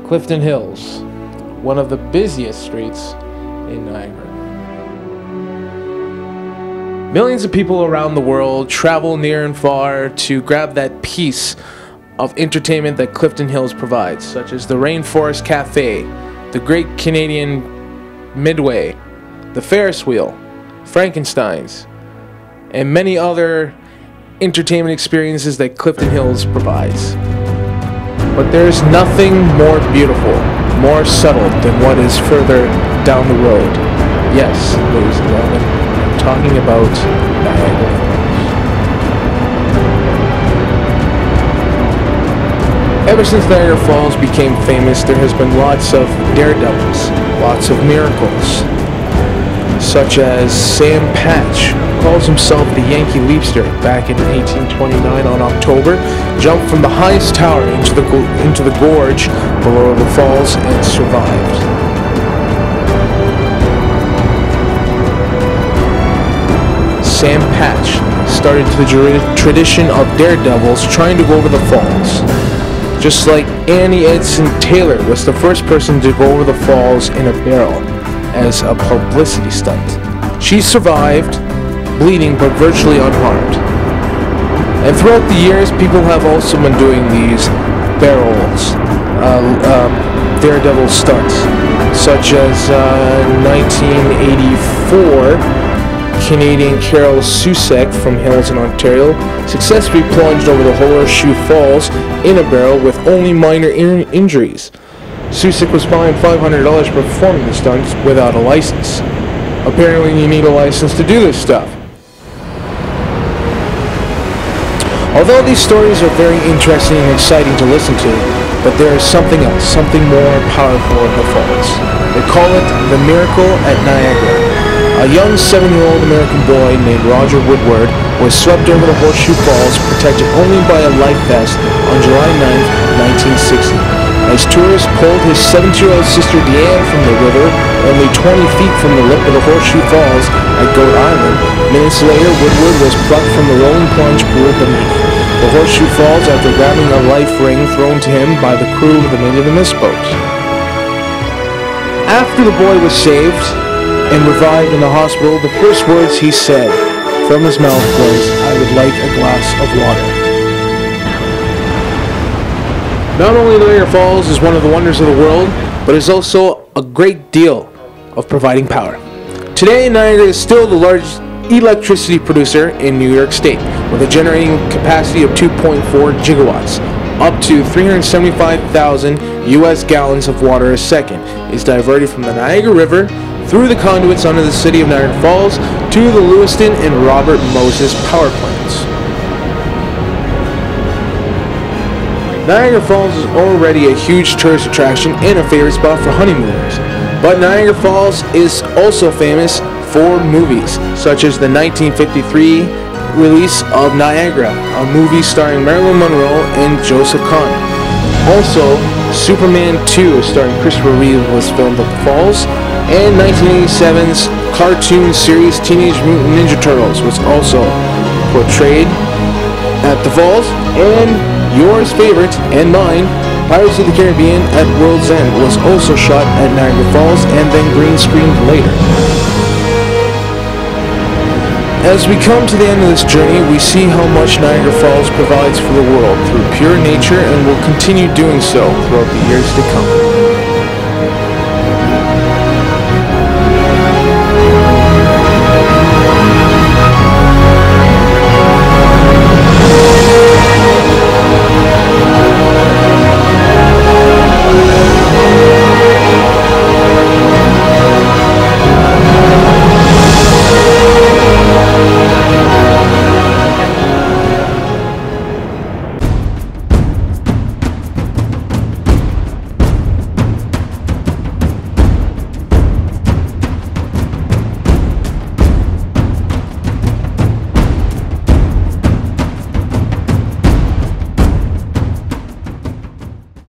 Clifton Hills, one of the busiest streets in Niagara. Millions of people around the world travel near and far to grab that piece of entertainment that Clifton Hills provides, such as the Rainforest Cafe, the Great Canadian Midway, the Ferris Wheel, Frankenstein's, and many other entertainment experiences that Clifton Hills provides. But there's nothing more beautiful, more subtle than what is further down the road. Yes, ladies and gentlemen, I'm talking about Niagara Falls. Ever since Niagara Falls became famous, there has been lots of daredevils, lots of miracles, such as Sam Patch, who calls himself the Yankee Leapster, back in 1829 on October, jumped from the highest tower into the gorge below the falls and survived. Sam Patch started the tradition of daredevils trying to go over the falls. Just like Annie Edson Taylor was the first person to go over the falls in a barrel as a publicity stunt. She survived, bleeding but virtually unharmed. And throughout the years, people have also been doing these barrels, daredevil stunts, such as 1984, Canadian Carol Susek from Hamilton, Ontario, successfully plunged over the Horseshoe Falls in a barrel with only minor injuries. Susek was fined $500 for performing the stunts without a license. Apparently you need a license to do this stuff. Although these stories are very interesting and exciting to listen to, but there is something else, something more powerful in the falls. They call it the Miracle at Niagara. A young 7-year-old American boy named Roger Woodward was swept over the Horseshoe Falls, protected only by a life vest, on July 9, 1960. As tourists pulled his 7-year-old sister Deanne from the river, only 20 feet from the lip of the Horseshoe Falls at Goat Island, minutes later Woodward was plucked from the rolling plunge pool beneath the Horseshoe Falls after grabbing a life ring thrown to him by the crew of the Maid of the Mist boat. After the boy was saved and revived in the hospital, the first words he said from his mouth was, "I would like a glass of water." Not only Niagara Falls is one of the wonders of the world, but is also a great deal of providing power. Today, Niagara is still the largest electricity producer in New York State, with a generating capacity of 2.4 gigawatts. Up to 375,000 U.S. gallons of water a second is diverted from the Niagara River through the conduits under the city of Niagara Falls to the Lewiston and Robert Moses power plants. Niagara Falls is already a huge tourist attraction and a favorite spot for honeymooners. But Niagara Falls is also famous for movies, such as the 1953 release of Niagara, a movie starring Marilyn Monroe and Joseph Kahn. Also, Superman 2, starring Christopher Reeve, was filmed at the Falls, and 1987's cartoon series Teenage Mutant Ninja Turtles was also portrayed at the Falls, and yours favorite and mine, Pirates of the Caribbean at World's End, was also shot at Niagara Falls and then green screened later. As we come to the end of this journey, we see how much Niagara Falls provides for the world through pure nature and will continue doing so throughout the years to come.